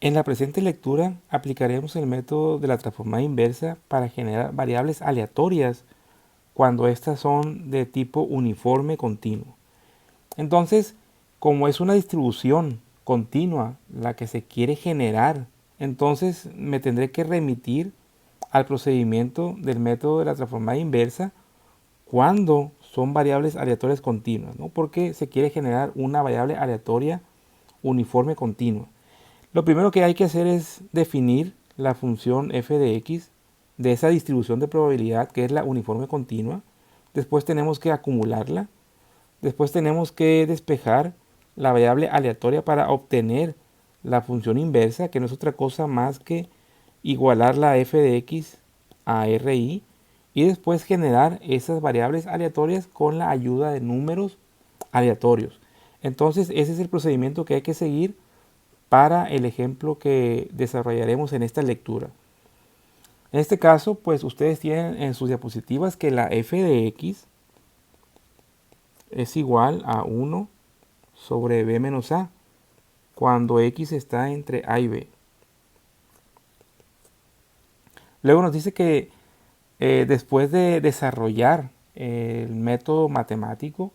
En la presente lectura aplicaremos el método de la transformada inversa para generar variables aleatorias cuando éstas son de tipo uniforme continuo. Entonces, como es una distribución continua la que se quiere generar, entonces me tendré que remitir al procedimiento del método de la transformada inversa cuando son variables aleatorias continuas, ¿no? Porque se quiere generar una variable aleatoria uniforme continua. Lo primero que hay que hacer es definir la función f de x de esa distribución de probabilidad que es la uniforme continua. Después tenemos que acumularla. Después tenemos que despejar la variable aleatoria para obtener la función inversa, que no es otra cosa más que igualar la f de x a RI, y después generar esas variables aleatorias con la ayuda de números aleatorios. Entonces ese es el procedimiento que hay que seguir para el ejemplo que desarrollaremos en esta lectura. En este caso, pues ustedes tienen en sus diapositivas que la f de x es igual a 1 sobre b menos a cuando x está entre a y b. Luego nos dice que después de desarrollar el método matemático,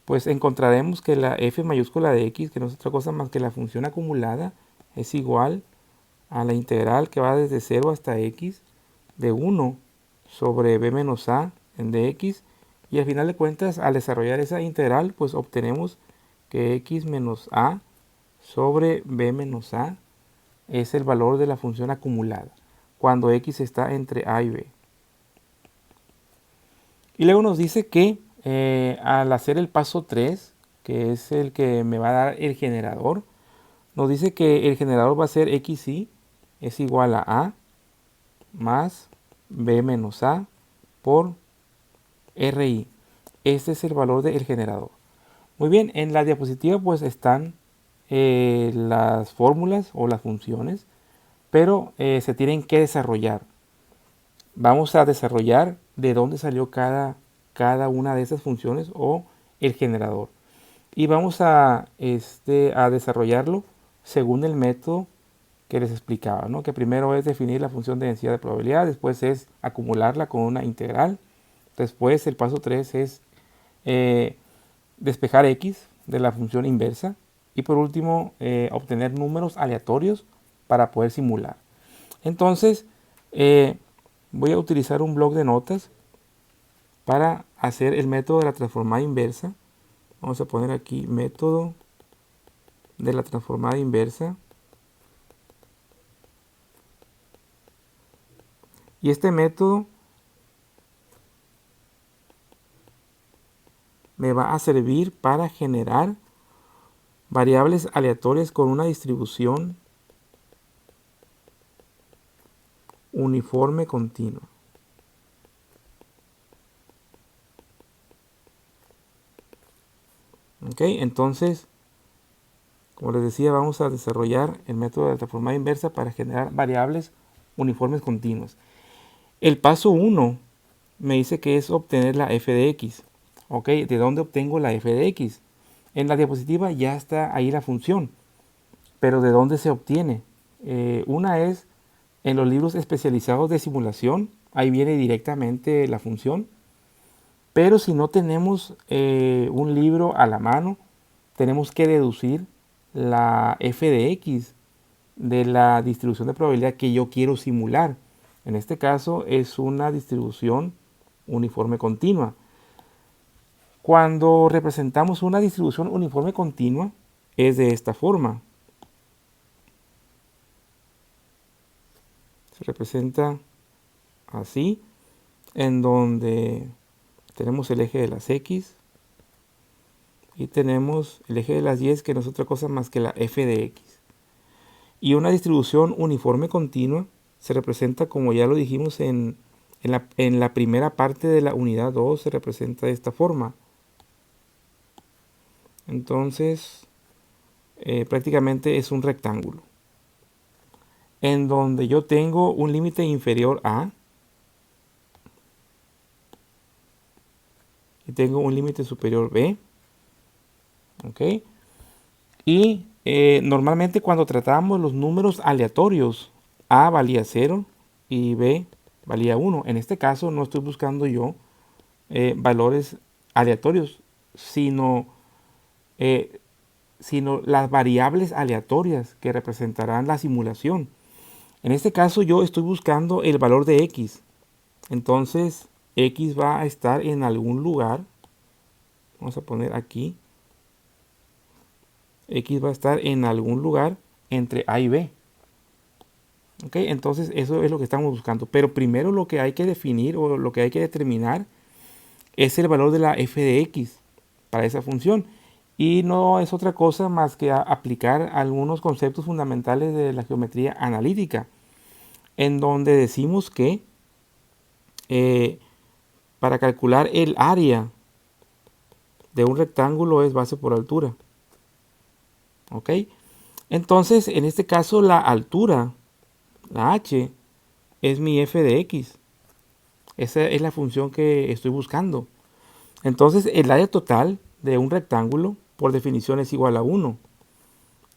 pues encontraremos que la f mayúscula de x, que no es otra cosa más que la función acumulada, es igual a la integral que va desde 0 hasta x de 1 sobre b menos a en dx, y al final de cuentas, al desarrollar esa integral, pues obtenemos que x menos a sobre b menos a es el valor de la función acumulada cuando x está entre a y b. Y luego nos dice que al hacer el paso 3, que es el que me va a dar el generador, nos dice que el generador va a ser xy es igual a más b menos a por ri. Este es el valor del generador. Muy bien, en la diapositiva pues están las fórmulas o las funciones, pero se tienen que desarrollar. Vamos a desarrollar de dónde salió cada una de esas funciones o el generador. Y vamos a desarrollarlo según el método que les explicaba, ¿no? Que primero es definir la función de densidad de probabilidad, después es acumularla con una integral, después el paso 3 es despejar x de la función inversa y por último obtener números aleatorios para poder simular. Entonces voy a utilizar un bloc de notas para hacer el método de la transformada inversa. Vamos a poner aquí método de la transformada inversa. Y este método me va a servir para generar variables aleatorias con una distribución uniforme continua. Ok, entonces, como les decía, vamos a desarrollar el método de la transformada inversa para generar variables uniformes continuas. El paso 1 me dice que es obtener la f de x. Ok, ¿de dónde obtengo la f de x? En la diapositiva ya está ahí la función, pero ¿de dónde se obtiene? Una es en los libros especializados de simulación, ahí viene directamente la función, pero si no tenemos un libro a la mano, tenemos que deducir la f de x de la distribución de probabilidad que yo quiero simular. En este caso es una distribución uniforme continua. Cuando representamos una distribución uniforme continua, es de esta forma. Se representa así, en donde tenemos el eje de las x y tenemos el eje de las y, que no es otra cosa más que la f de x. Y una distribución uniforme continua se representa, como ya lo dijimos en la primera parte de la unidad 2, se representa de esta forma. Entonces, prácticamente es un rectángulo, en donde yo tengo un límite inferior a y tengo un límite superior b, ¿ok? Y Normalmente cuando tratamos los números aleatorios, A valía 0 y B valía 1. En este caso no estoy buscando yo valores aleatorios, sino, eh, sino las variables aleatorias que representarán la simulación. En este caso yo estoy buscando el valor de X. Entonces X va a estar en algún lugar. Vamos a poner aquí. X va a estar en algún lugar entre A y B. ¿Ok? Entonces eso es lo que estamos buscando. Pero primero lo que hay que definir o lo que hay que determinar es el valor de la f de x para esa función. Y no es otra cosa más que aplicar algunos conceptos fundamentales de la geometría analítica, en donde decimos que para calcular el área de un rectángulo es base por altura. ¿Ok? Entonces, en este caso, la altura, la h, es mi f de x. Esa es la función que estoy buscando. Entonces, el área total de un rectángulo, por definición, es igual a 1.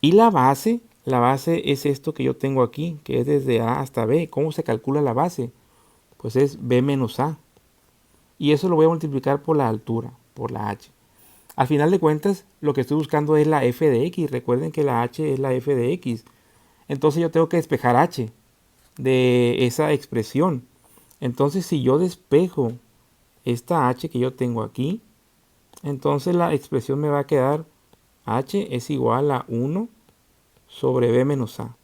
Y la base es esto que yo tengo aquí, que es desde A hasta B. ¿Cómo se calcula la base? Pues es B menos A. Y eso lo voy a multiplicar por la altura, por la h. Al final de cuentas, lo que estoy buscando es la f de x. Recuerden que la h es la f de x. Entonces yo tengo que despejar h de esa expresión. Entonces si yo despejo esta h que yo tengo aquí, entonces la expresión me va a quedar h es igual a 1 sobre b menos a.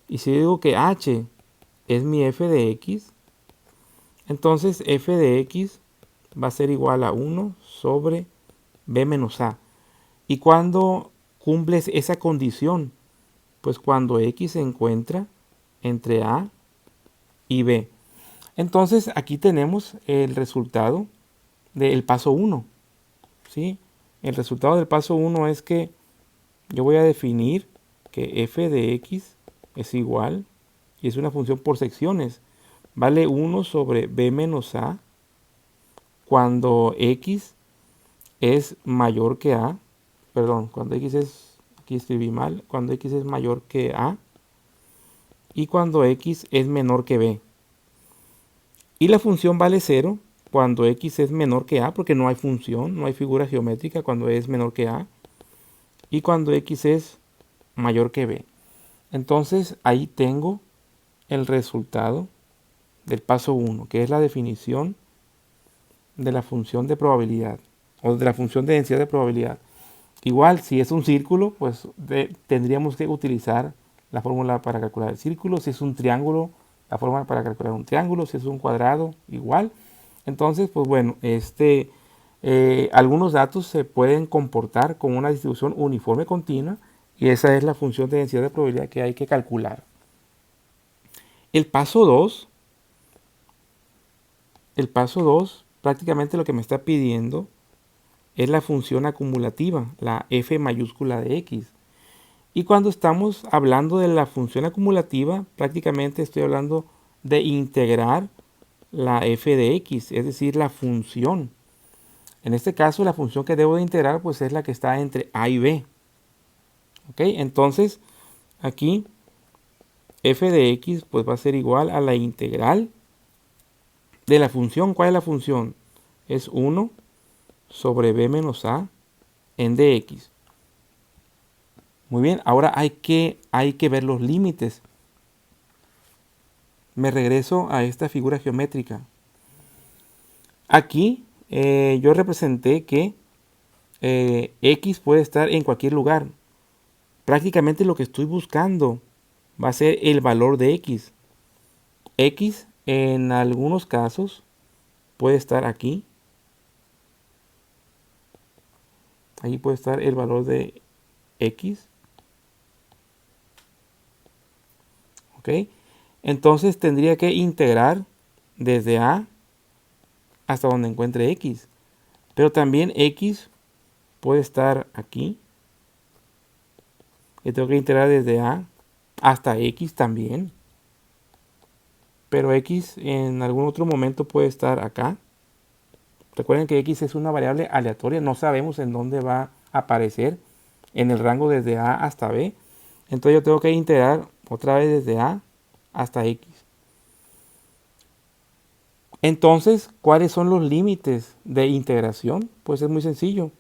Y si digo que h es mi f de x, entonces f de x va a ser igual a 1 sobre b menos a. ¿Y cuando cumples esa condición? Pues cuando x se encuentra entre a y b. Entonces aquí tenemos el resultado del paso 1. ¿Sí? El resultado del paso 1 es que yo voy a definir que f de x es igual, y es una función por secciones, vale 1 sobre b menos a cuando x es mayor que a, perdón, cuando x es, aquí escribí mal, cuando x es mayor que a y cuando x es menor que b. Y la función vale 0 cuando x es menor que a, porque no hay función, no hay figura geométrica cuando es menor que a, y cuando x es mayor que b. Entonces ahí tengo el resultado del paso 1, que es la definición de la función de probabilidad o de la función de densidad de probabilidad. Igual, si es un círculo, pues tendríamos que utilizar la fórmula para calcular el círculo. Si es un triángulo, la fórmula para calcular un triángulo. Si es un cuadrado, igual. Entonces, pues bueno, algunos datos se pueden comportar con una distribución uniforme continua y esa es la función de densidad de probabilidad que hay que calcular. El paso 2, prácticamente lo que me está pidiendo es la función acumulativa, la f mayúscula de x. Y cuando estamos hablando de la función acumulativa, prácticamente estoy hablando de integrar la f de x, es decir, la función. En este caso, la función que debo de integrar pues es la que está entre a y b. ¿Ok? Entonces, aquí f de x pues va a ser igual a la integral de la función. ¿Cuál es la función? Es 1 sobre b menos a en dx. Muy bien, ahora hay que ver los límites. Me regreso a esta figura geométrica. Aquí yo representé que x puede estar en cualquier lugar. Prácticamente lo que estoy buscando va a ser el valor de x. X en algunos casos puede estar aquí. Ahí puede estar el valor de x. ¿Ok? Entonces tendría que integrar desde a hasta donde encuentre x. Pero también x puede estar aquí. Y tengo que integrar desde a hasta x también. Pero x en algún otro momento puede estar acá. Recuerden que x es una variable aleatoria. No sabemos en dónde va a aparecer. en el rango desde a hasta b. Entonces yo tengo que integrar otra vez desde a hasta x. Entonces, ¿cuáles son los límites de integración? Pues es muy sencillo.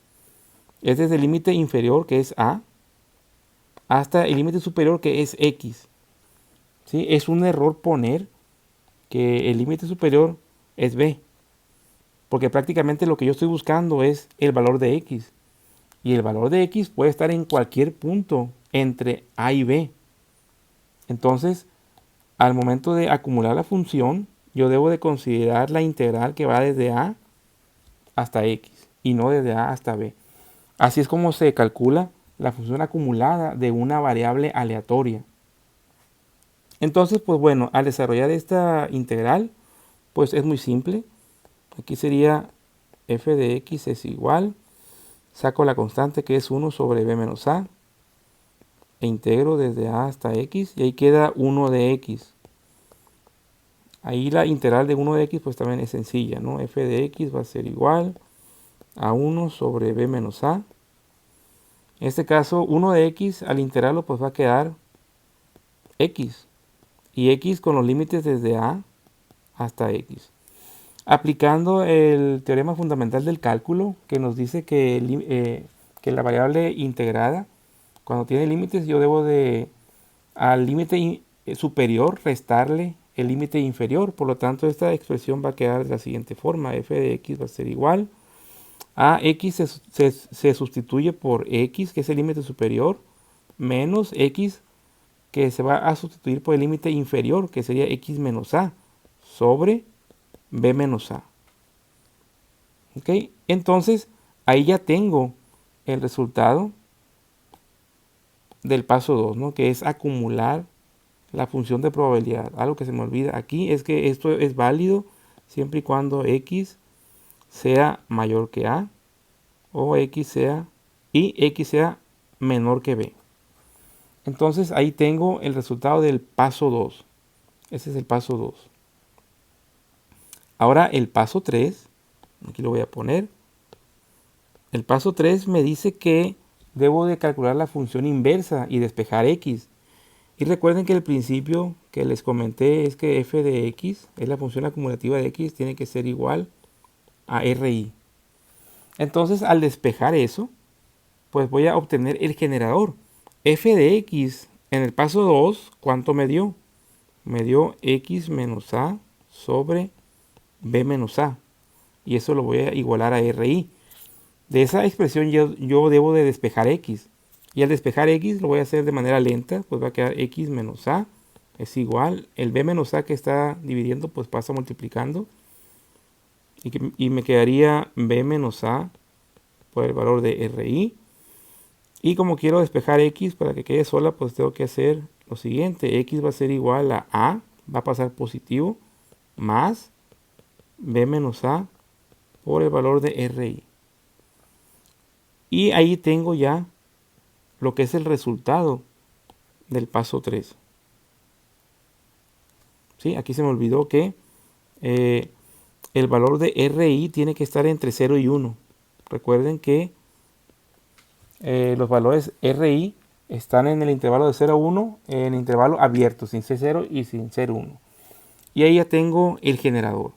Es desde el límite inferior, que es a, hasta el límite superior, que es x. ¿Sí? Es un error poner que el límite superior es b, porque prácticamente lo que yo estoy buscando es el valor de x. Y el valor de x puede estar en cualquier punto entre a y b. Entonces, al momento de acumular la función, yo debo de considerar la integral que va desde a hasta x y no desde a hasta b. Así es como se calcula la función acumulada de una variable aleatoria. Entonces, pues bueno, al desarrollar esta integral, pues es muy simple. Aquí sería f de x es igual, saco la constante que es 1 sobre b menos a, e integro desde a hasta x, y ahí queda 1 de x. Ahí la integral de 1 de x pues también es sencilla, ¿no? F de x va a ser igual a 1 sobre b menos a. En este caso, 1 de x al integrarlo pues va a quedar x. Y x con los límites desde a hasta x. Aplicando el teorema fundamental del cálculo, que nos dice que la variable integrada, cuando tiene límites, yo debo de al límite superior restarle el límite inferior. Por lo tanto, esta expresión va a quedar de la siguiente forma. F de x va a ser igual a x se sustituye por x, que es el límite superior, menos x, que se va a sustituir por el límite inferior, que sería x menos a, sobre b menos a. ¿Ok? Entonces, ahí ya tengo el resultado del paso 2, ¿no? Que es acumular la función de probabilidad. Algo que se me olvida aquí es que esto es válido siempre y cuando x sea mayor que a o x sea menor que b. Entonces ahí tengo el resultado del paso 2. Ese es el paso 2. Ahora el paso 3, aquí lo voy a poner. El paso 3 me dice que debo de calcular la función inversa y despejar x. Y recuerden que el principio que les comenté es que f de x, es la función acumulativa de x, tiene que ser igual a RI. Entonces, al despejar eso, pues voy a obtener el generador. F de x en el paso 2, ¿cuánto me dio? Me dio x menos a sobre b menos a. Y eso lo voy a igualar a RI. De esa expresión yo debo de despejar x. Y al despejar x lo voy a hacer de manera lenta, pues va a quedar x menos a es igual. El b menos a que está dividiendo pues pasa multiplicando. Y me quedaría b menos a por el valor de RI. Y como quiero despejar x para que quede sola, pues tengo que hacer lo siguiente. X va a ser igual a, va a pasar positivo, más b menos a por el valor de RI. Y ahí tengo ya lo que es el resultado del paso 3. ¿Sí? Aquí se me olvidó que el valor de RI tiene que estar entre 0 y 1. Recuerden que los valores RI están en el intervalo de 0 a 1, en intervalo abierto, sin ser 0 y sin ser 1. Y ahí ya tengo el generador.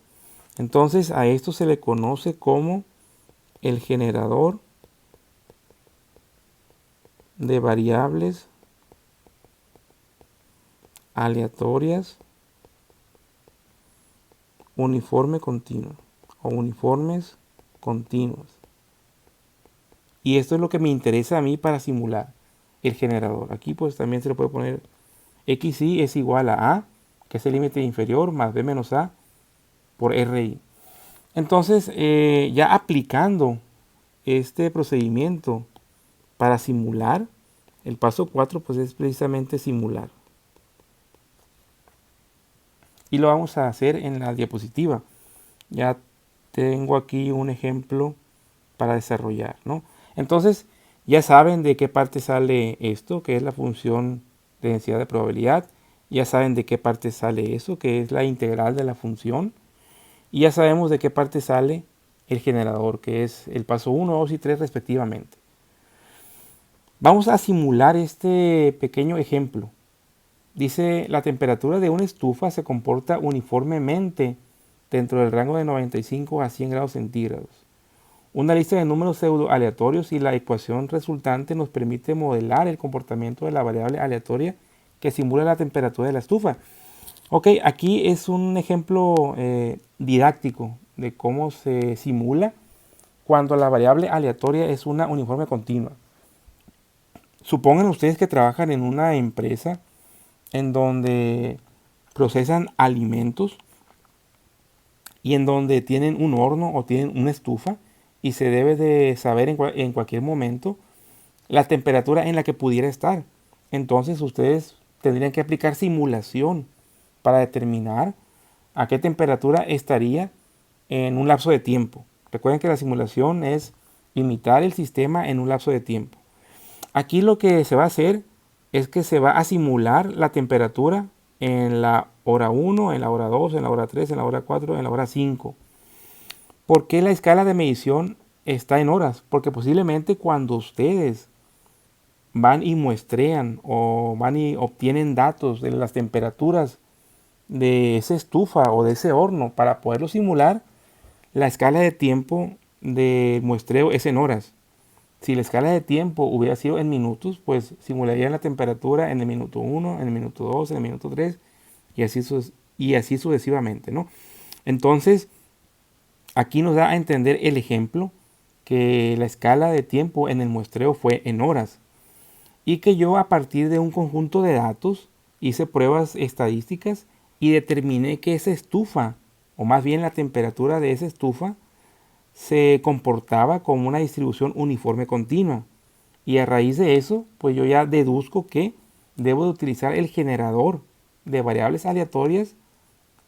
Entonces a esto se le conoce como el generador de variables aleatorias uniforme continuo o uniformes continuos. Y esto es lo que me interesa a mí para simular el generador. Aquí pues también se le puede poner xi es igual a, que es el límite inferior, más b menos a por RI. Entonces, ya aplicando este procedimiento para simular, el paso 4 pues es precisamente simular. Y lo vamos a hacer en la diapositiva. Ya tengo aquí un ejemplo para desarrollar, ¿no? Entonces, ya saben de qué parte sale esto, que es la función de densidad de probabilidad. Ya saben de qué parte sale eso, que es la integral de la función. Y ya sabemos de qué parte sale el generador, que es el paso 1, 2 y 3 respectivamente. Vamos a simular este pequeño ejemplo. Dice, la temperatura de una estufa se comporta uniformemente dentro del rango de 95 a 100 grados centígrados. Una lista de números pseudo aleatorios y la ecuación resultante nos permite modelar el comportamiento de la variable aleatoria que simula la temperatura de la estufa. Ok, aquí es un ejemplo didáctico de cómo se simula cuando la variable aleatoria es una uniforme continua. Supongan ustedes que trabajan en una empresa en donde procesan alimentos y en donde tienen un horno o tienen una estufa y se debe de saber en cualquier momento la temperatura en la que pudiera estar. Entonces ustedes tendrían que aplicar simulación para determinar a qué temperatura estaría en un lapso de tiempo. Recuerden que la simulación es imitar el sistema en un lapso de tiempo. Aquí lo que se va a hacer es que se va a simular la temperatura en la hora 1, en la hora 2, en la hora 3, en la hora 4, en la hora 5. ¿Por qué la escala de medición está en horas? Porque posiblemente cuando ustedes van y muestrean o van y obtienen datos de las temperaturas de esa estufa o de ese horno para poderlo simular, la escala de tiempo de muestreo es en horas. Si la escala de tiempo hubiera sido en minutos, pues simularían la temperatura en el minuto 1, en el minuto 2, en el minuto 3 y así sucesivamente, ¿no? Entonces, aquí nos da a entender el ejemplo que la escala de tiempo en el muestreo fue en horas y que yo a partir de un conjunto de datos hice pruebas estadísticas y determiné que esa estufa, o más bien la temperatura de esa estufa, se comportaba como una distribución uniforme continua. Y a raíz de eso, pues yo ya deduzco que debo de utilizar el generador de variables aleatorias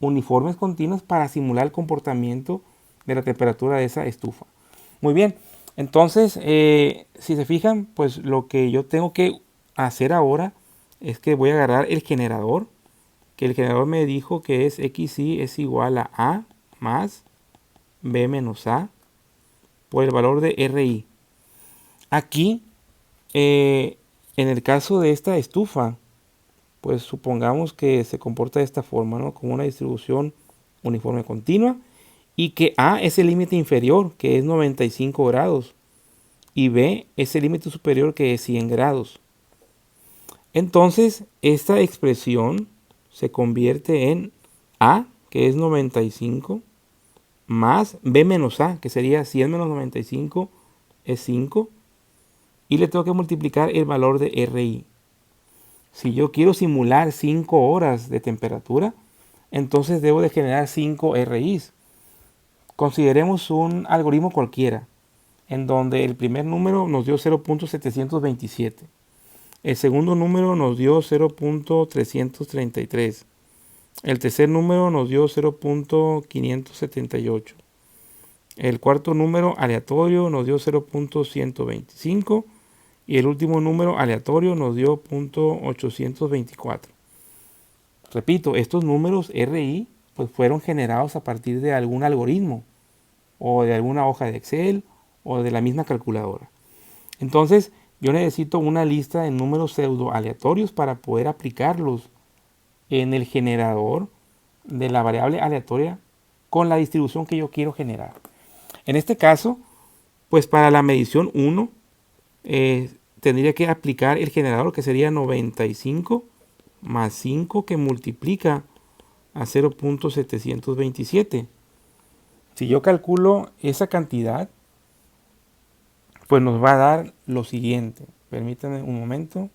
uniformes continuas para simular el comportamiento de la temperatura de esa estufa. Muy bien, entonces, si se fijan, pues lo que yo tengo que hacer ahora es que voy a agarrar el generador, que el generador me dijo que es xy es igual a más b menos a por el valor de RI. Aquí, en el caso de esta estufa, pues supongamos que se comporta de esta forma, ¿no? Como una distribución uniforme continua y que A es el límite inferior, que es 95 grados, y B es el límite superior, que es 100 grados. Entonces, esta expresión se convierte en A, que es 95, más B menos A, que sería 100 menos 95 es 5, y le tengo que multiplicar el valor de RI. Si yo quiero simular 5 horas de temperatura, entonces debo de generar 5 RIs. Consideremos un algoritmo cualquiera, en donde el primer número nos dio 0.727, el segundo número nos dio 0.333, el tercer número nos dio 0.578, el cuarto número aleatorio nos dio 0.125 y el último número aleatorio nos dio 0.824. Repito, estos números RI pues fueron generados a partir de algún algoritmo o de alguna hoja de Excel o de la misma calculadora. Entonces, yo necesito una lista de números pseudo aleatorios para poder aplicarlos en el generador de la variable aleatoria con la distribución que yo quiero generar. En este caso, pues para la medición 1, tendría que aplicar el generador, que sería 95 más 5, que multiplica a 0.727. Si yo calculo esa cantidad, pues nos va a dar lo siguiente. Permítanme un momento.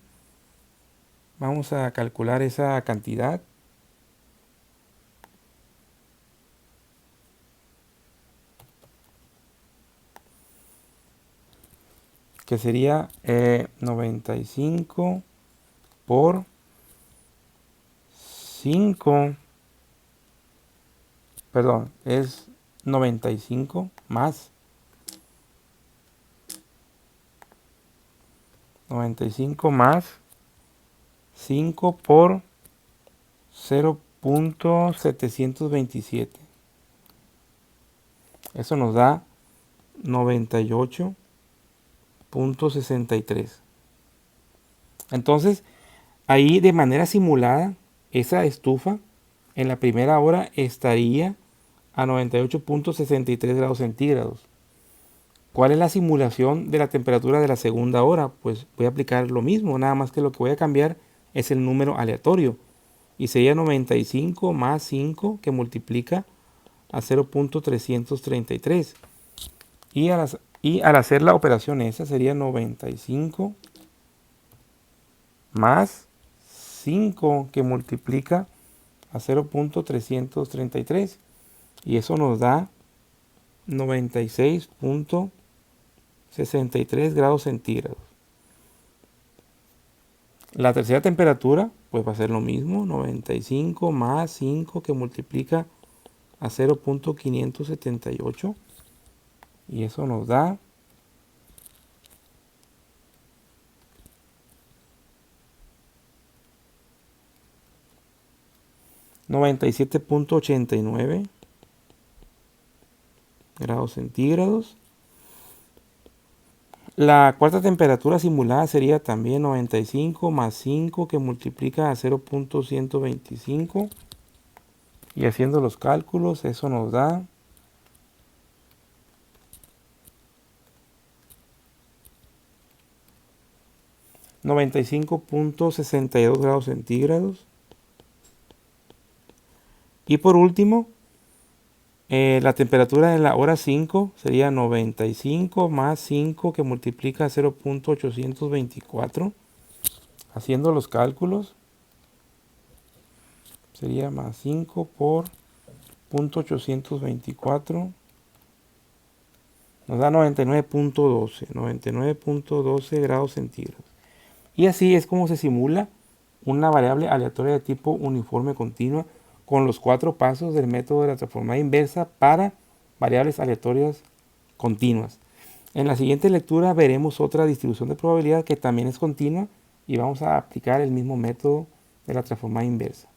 Vamos a calcular esa cantidad. Que sería 95 por 5. Perdón, es 95 más 95 más 5 por 0.727. Eso nos da 98.63. Entonces, ahí de manera simulada, esa estufa en la primera hora estaría a 98.63 grados centígrados. ¿Cuál es la simulación de la temperatura de la segunda hora? Pues voy a aplicar lo mismo, nada más que lo que voy a cambiar es el número aleatorio. Y sería 95 más 5 que multiplica a 0.333. Y al hacer la operación esa sería 95 más 5 que multiplica a 0.333. Y eso nos da 96.63 grados centígrados. La tercera temperatura pues va a ser lo mismo, 95 más 5 que multiplica a 0.578 y eso nos da 97.89 grados centígrados. La cuarta temperatura simulada sería también 95 más 5 que multiplica a 0.125 y haciendo los cálculos eso nos da 95.62 grados centígrados. Y por último, la temperatura en la hora 5 sería 95 más 5 que multiplica a 0.824. Haciendo los cálculos, sería más 5 por 0.824. Nos da 99.12 grados centígrados. Y así es como se simula una variable aleatoria de tipo uniforme continua con los 4 pasos del método de la transformada inversa para variables aleatorias continuas. En la siguiente lectura veremos otra distribución de probabilidad que también es continua y vamos a aplicar el mismo método de la transformada inversa.